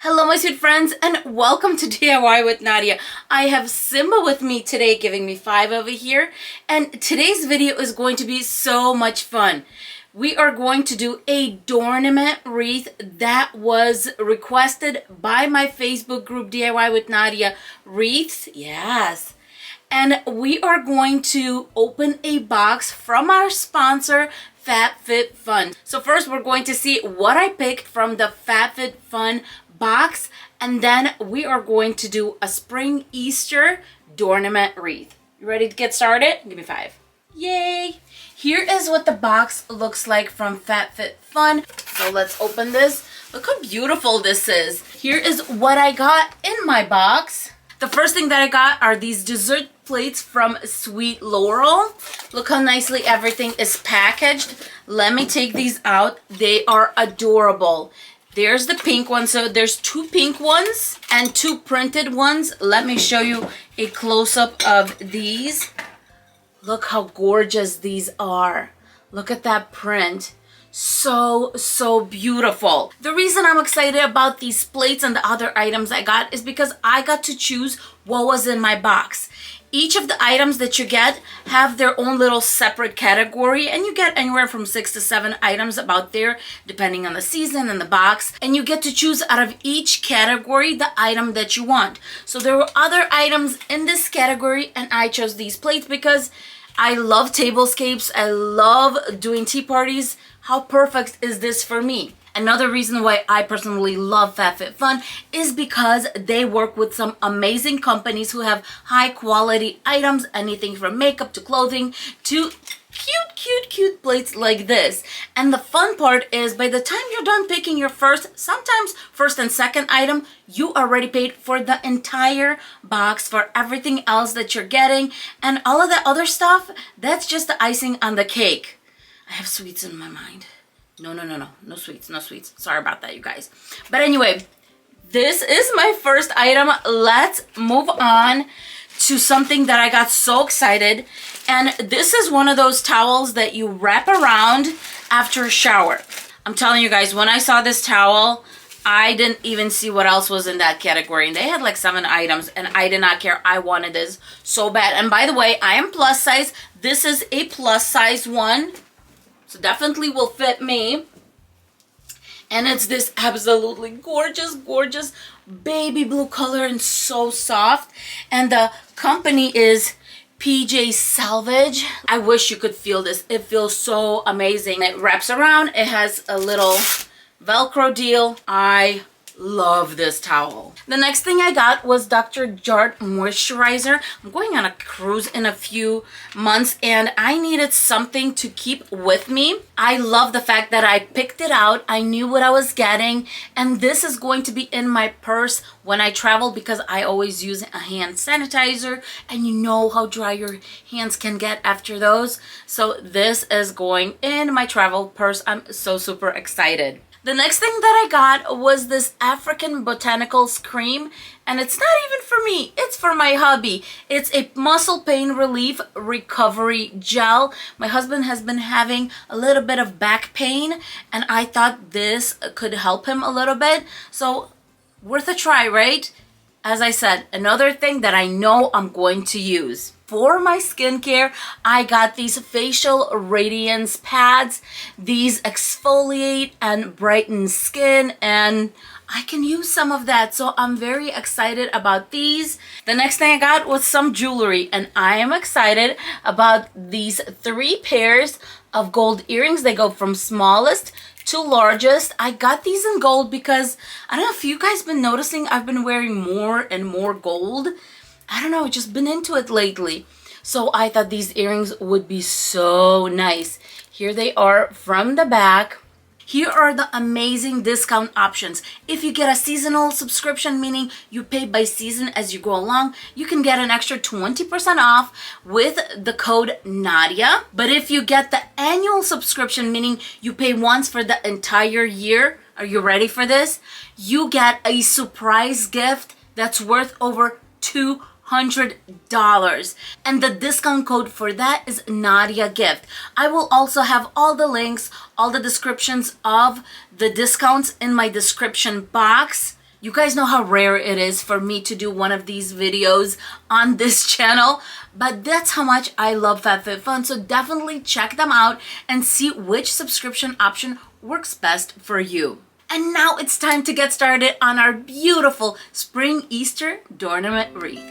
Hello my sweet friends and welcome to DIY with Nadia. I have Simba with me today giving me 5 over here, and today's video is going to be so much fun. We are going to do a Doornament wreath that was requested by my Facebook group DIY with Nadia Wreaths. Yes. And we are going to open a box from our sponsor FabFitFun. So first we're going to see what I picked from the FabFitFun box, and then we are going to do a spring Easter Doornament wreath. You ready to get started? Give me 5. Yay! Here is what the box looks like from FabFitFun. So let's open this. Look how beautiful this is. Here is what I got in my box. The first thing that I got are these dessert plates from Sweet Laurel. Look how nicely everything is packaged. Let me take these out. They are adorable. There's the pink one. So there's 2 pink ones and 2 printed ones. Let me show you a close-up of these. Look how gorgeous these are. Look at that print. So beautiful. The reason I'm excited about these plates and the other items I got is because I got to choose what was in my box. Each of the items that you get have their own little separate category, and you get anywhere from 6 to 7 items about there depending on the season and the box, and you get to choose out of each category the item that you want. So there were other items in this category and I chose these plates because I love tablescapes. I love doing tea parties. How perfect is this for me? Another reason why I personally love FabFitFun is because they work with some amazing companies who have high quality items, anything from makeup to clothing to cute plates like this. And the fun part is by the time you're done picking your sometimes first and second item, you already paid for the entire box for everything else that you're getting, and all of that other stuff, that's just the icing on the cake. I have sweets in my mind. No sweets. Sorry about that, you guys. But anyway, this is my first item. Let's move on to something that I got so excited. And this is one of those towels that you wrap around after a shower. I'm telling you guys, when I saw this towel, I didn't even see what else was in that category. And they had like 7 items and I did not care. I wanted this so bad. And by the way, I am plus size. This is a plus size one. So definitely will fit me. And it's this absolutely gorgeous baby blue color and so soft. And the company is PJ Salvage. I wish you could feel this. It feels so amazing. It wraps around. It has a little Velcro deal. I love this towel. The next thing I got was Dr. Jart moisturizer. I'm going on a cruise in a few months and I needed something to keep with me. I love the fact that I picked it out. I knew what I was getting, and this is going to be in my purse when I travel because I always use a hand sanitizer, and you know how dry your hands can get after those. So this is going in my travel purse. I'm so super excited. The next thing that I got was this African Botanicals cream, and it's not even for me, it's for my hubby. It's a muscle pain relief recovery gel. My husband has been having a little bit of back pain, and I thought this could help him a little bit. So worth a try, right? As I said, another thing that I know I'm going to use. For my skincare, I got these facial radiance pads. These exfoliate and brighten skin, and I can use some of that, so I'm very excited about these. The next thing I got was some jewelry, and I am excited about these 3 pairs of gold earrings. They go from smallest to largest. I got these in gold because I don't know if you guys been noticing, I've been wearing more and more gold. I don't know, just been into it lately. So I thought these earrings would be so nice. Here they are from the back. Here are the amazing discount options. If you get a seasonal subscription, meaning you pay by season as you go along, you can get an extra 20% off with the code Nadia. But if you get the annual subscription, meaning you pay once for the entire year, are you ready for this? You get a surprise gift that's worth over $200, and the discount code for that is Nadia Gift. I will also have all the links, all the descriptions of the discounts in my description box. You guys know how rare it is for me to do one of these videos on this channel, but that's how much I love FabFitFun. So definitely check them out and see which subscription option works best for you. And now it's time to get started on our beautiful Spring Easter Doornament wreath.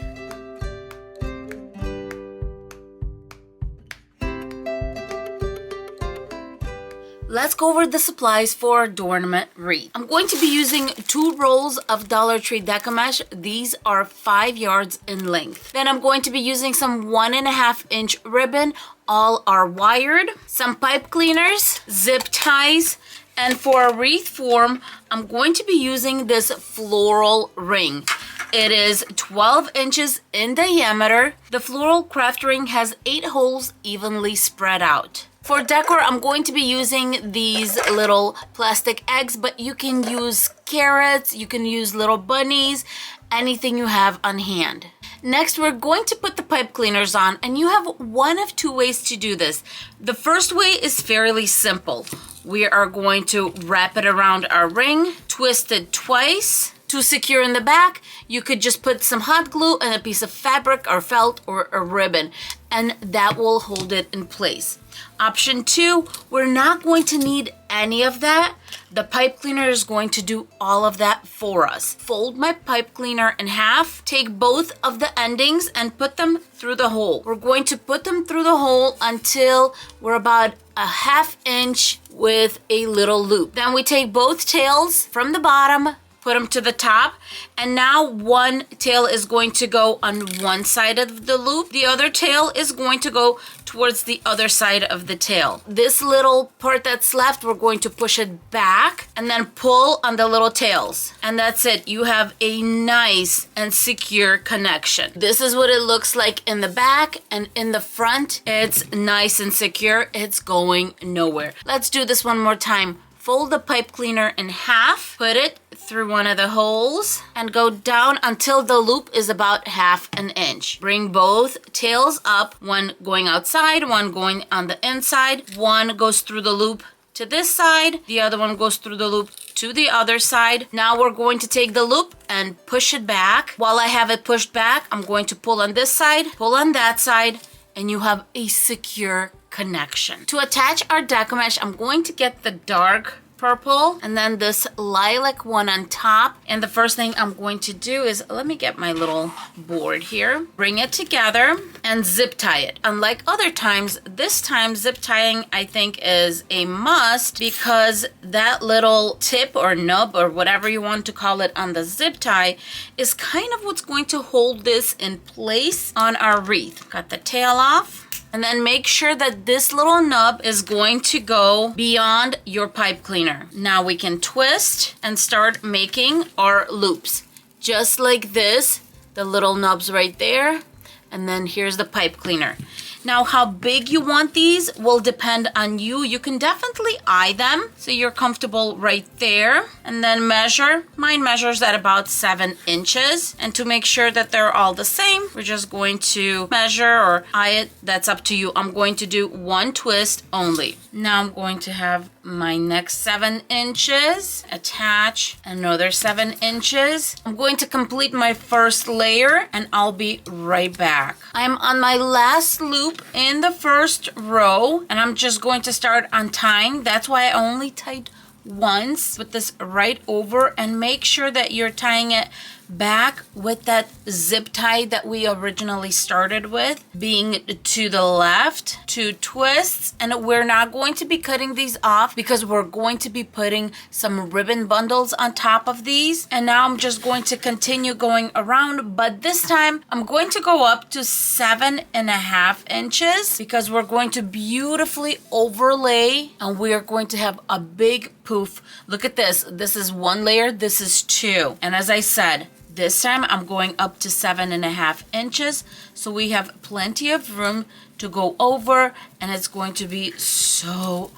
Let's go over the supplies for our Doornament wreath. I'm going to be using 2 rolls of Dollar Tree Deco mesh. These are 5 yards in length. Then I'm going to be using some 1.5 inch ribbon. All are wired. Some pipe cleaners, zip ties, and for a wreath form, I'm going to be using this floral ring. It is 12 inches in diameter. The floral craft ring has 8 holes evenly spread out. For decor, I'm going to be using these little plastic eggs, but you can use carrots, you can use little bunnies, anything you have on hand. Next, we're going to put the pipe cleaners on, and you have one of 2 ways to do this. The first way is fairly simple. We are going to wrap it around our ring, twist it twice. To secure in the back, you could just put some hot glue and a piece of fabric or felt or a ribbon, and that will hold it in place. Option 2, we're not going to need any of that. The pipe cleaner is going to do all of that for us. Fold my pipe cleaner in half, take both of the endings and put them through the hole. We're going to put them through the hole until we're about a 1/2 inch with a little loop. Then we take both tails from the bottom, put them to the top, and now one tail is going to go on one side of the loop. The other tail is going to go towards the other side of the tail. This little part that's left, we're going to push it back and then pull on the little tails. And that's it. You have a nice and secure connection. This is what it looks like in the back, and in the front, it's nice and secure. It's going nowhere. Let's do this one more time. Fold the pipe cleaner in half, put it through one of the holes, and go down until the loop is about 1/2 inch. Bring both tails up, one going outside, one going on the inside. One goes through the loop to this side, the other one goes through the loop to the other side. Now we're going to take the loop and push it back. While I have it pushed back, I'm going to pull on this side, pull on that side, and you have a secure connection. To attach our deco mesh, I'm going to get the dark purple and then this lilac one on top. And the first thing I'm going to do is, let me get my little board here, bring it together and zip tie it. Unlike other times, this time zip tying I think is a must, because that little tip or nub or whatever you want to call it on the zip tie is kind of what's going to hold this in place on our wreath. Got the tail off. And then make sure that this little nub is going to go beyond your pipe cleaner. Now we can twist and start making our loops. Just like this, the little nubs right there. And then here's the pipe cleaner. Now, how big you want these will depend on you. You can definitely eye them so you're comfortable right there. And then measure. Mine measures at about 7 inches. And to make sure that they're all the same, we're just going to measure or eye it. That's up to you. I'm going to do 1 twist only. Now I'm going to have my next 7 inches. Attach another 7 inches. I'm going to complete my first layer and I'll be right back. I'm on my last loop in the first row, and I'm just going to start untying. That's why I only tied once. Put this right over and make sure that you're tying it back with that zip tie that we originally started with, being to the left. 2 twists, and we're not going to be cutting these off because we're going to be putting some ribbon bundles on top of these. And now I'm just going to continue going around, but this time I'm going to go up to 7.5 inches because we're going to beautifully overlay, and we are going to have a big poof. Look at this. This is 1 layer, this is 2. And as I said, this time I'm going up to 7.5 inches, so we have plenty of room to go over, and it's going to be so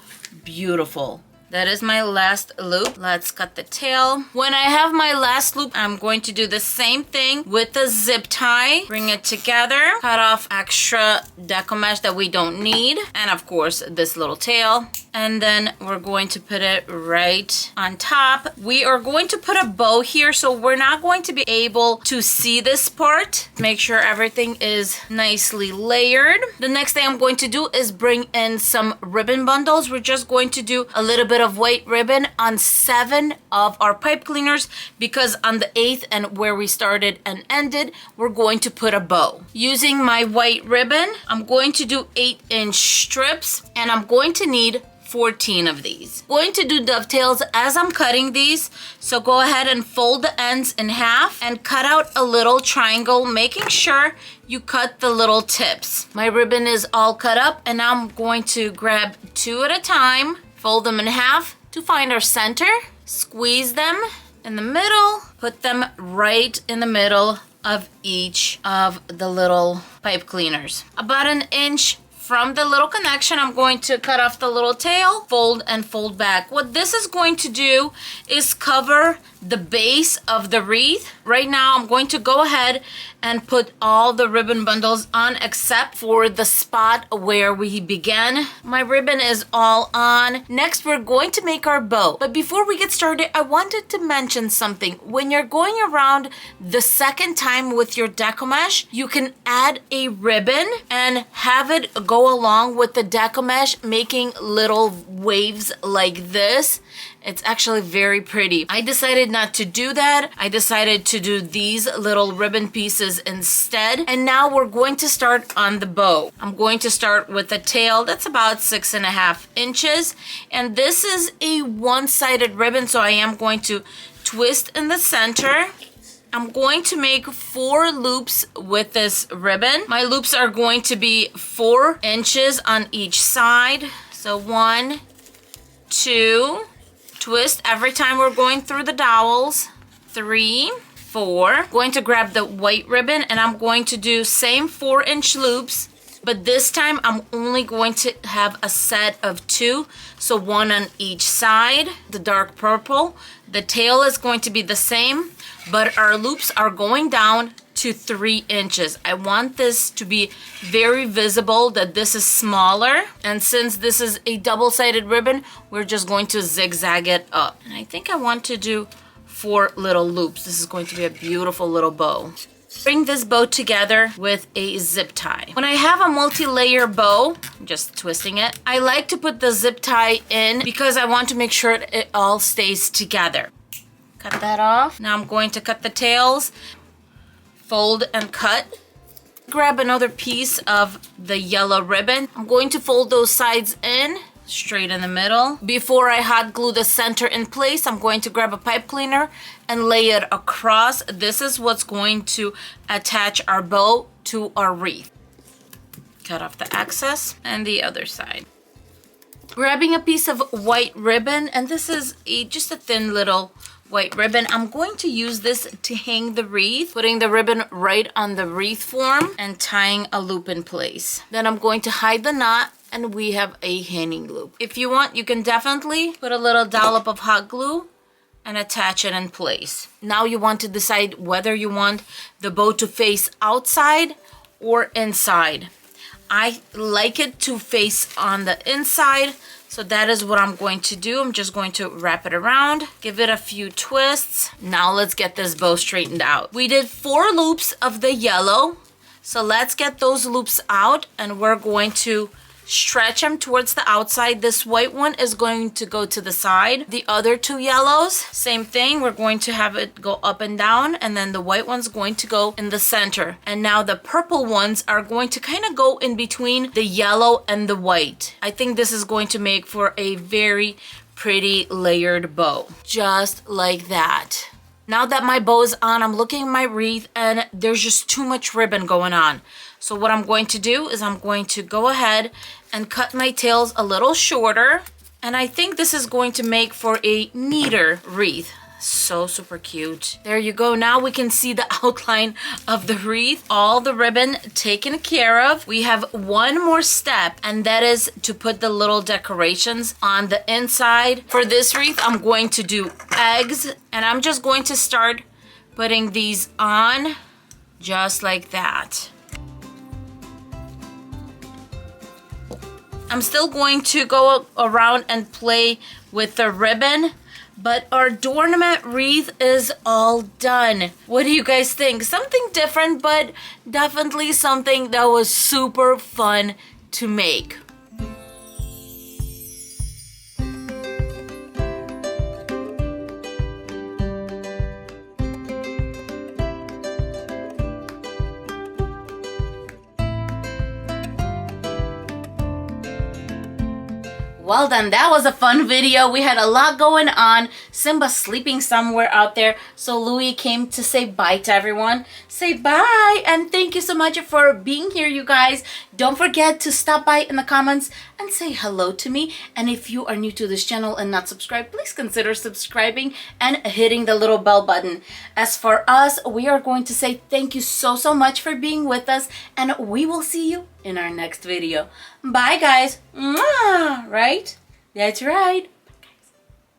beautiful. That is my last loop. Let's cut the tail. When I have my last loop, I'm going to do the same thing with the zip tie. Bring it together, cut off extra deco mesh that we don't need, and of course this little tail. And then we're going to put it right on top. We are going to put a bow here, so we're not going to be able to see this part. Make sure everything is nicely layered. The next thing I'm going to do is bring in some ribbon bundles. We're just going to do a little bit of white ribbon on 7 of our pipe cleaners, because on the 8th and where we started and ended, we're going to put a bow. Using my white ribbon, I'm going to do 8-inch strips, and I'm going to need 14 of these. Going to do dovetails as I'm cutting these, so go ahead and fold the ends in half and cut out a little triangle, making sure you cut the little tips. My ribbon is all cut up, and now I'm going to grab 2 at a time, fold them in half to find our center, squeeze them in the middle, put them right in the middle of each of the little pipe cleaners. About 1 inch from the little connection, I'm going to cut off the little tail, fold and fold back. What this is going to do is cover the base of the wreath. Right now, I'm going to go ahead and put all the ribbon bundles on except for the spot where we began. My ribbon is all on. Next, we're going to make our bow. But before we get started, I wanted to mention something. When you're going around the second time with your deco mesh, you can add a ribbon and have it go along with the deco mesh, making little waves like this. It's actually very pretty. I decided not to do that. I decided to do these little ribbon pieces instead. And now we're going to start on the bow. I'm going to start with a tail that's about 6.5 inches. And this is a one-sided ribbon, so I am going to twist in the center. I'm going to make 4 loops with this ribbon. My loops are going to be 4 inches on each side. So 1, 2, twist every time we're going through the dowels, 3, 4. Going to grab the white ribbon, and I'm going to do same 4-inch loops, but this time I'm only going to have a set of 2, so 1 on each side. The dark purple, the tail is going to be the same, but our loops are going down to 3 inches. I want this to be very visible that this is smaller, and since this is a double-sided ribbon, we're just going to zigzag it up. And I think I want to do 4 little loops. This is going to be a beautiful little bow. Bring this bow together with a zip tie. When I have a multi-layer bow, I'm just twisting it, I like to put the zip tie in because I want to make sure it all stays together. Cut that off. Now I'm going to cut the tails, fold and cut. Grab another piece of the yellow ribbon. I'm going to fold those sides in, straight in the middle. Before I hot glue the center in place, I'm going to grab a pipe cleaner and lay it across. This is what's going to attach our bow to our wreath. Cut off the excess and the other side. Grabbing a piece of white ribbon, and this is just a thin little white ribbon. I'm going to use this to hang the wreath, putting the ribbon right on the wreath form and tying a loop in place. Then I'm going to hide the knot, and we have a hanging loop. If you want, you can definitely put a little dollop of hot glue and attach it in place. Now you want to decide whether you want the bow to face outside or inside. I like it to face on the inside, so that is what I'm going to do. I'm just going to wrap it around, give it a few twists. Now let's get this bow straightened out. We did 4 loops of the yellow, so let's get those loops out, and we're going to stretch them towards the outside. This white one is going to go to the side. The other 2 yellows, same thing. We're going to have it go up and down, and then the white one's going to go in the center. And now the purple ones are going to kind of go in between the yellow and the white. I think this is going to make for a very pretty layered bow, just like that. Now that my bow is on, I'm looking at my wreath, and there's just too much ribbon going on. So what I'm going to do is I'm going to go ahead and cut my tails a little shorter. And I think this is going to make for a neater wreath. So super cute. There you go. Now we can see the outline of the wreath. All the ribbon taken care of. We have one more step, and that is to put the little decorations on the inside. For this wreath, I'm going to do eggs, and I'm just going to start putting these on just like that. I'm still going to go around and play with the ribbon, but our Doornament wreath is all done. What do you guys think? Something different, but definitely something that was super fun to make. Well done, that was a fun video. We had a lot going on. Simba sleeping somewhere out there. So Louie came to say bye to everyone. Say bye and thank you so much for being here, you guys. Don't forget to stop by in the comments and say hello to me. And if you are new to this channel and not subscribed, please consider subscribing and hitting the little bell button. As for us, we are going to say thank you so much for being with us, and we will see you in our next video. Bye guys. Mwah! Right? That's right.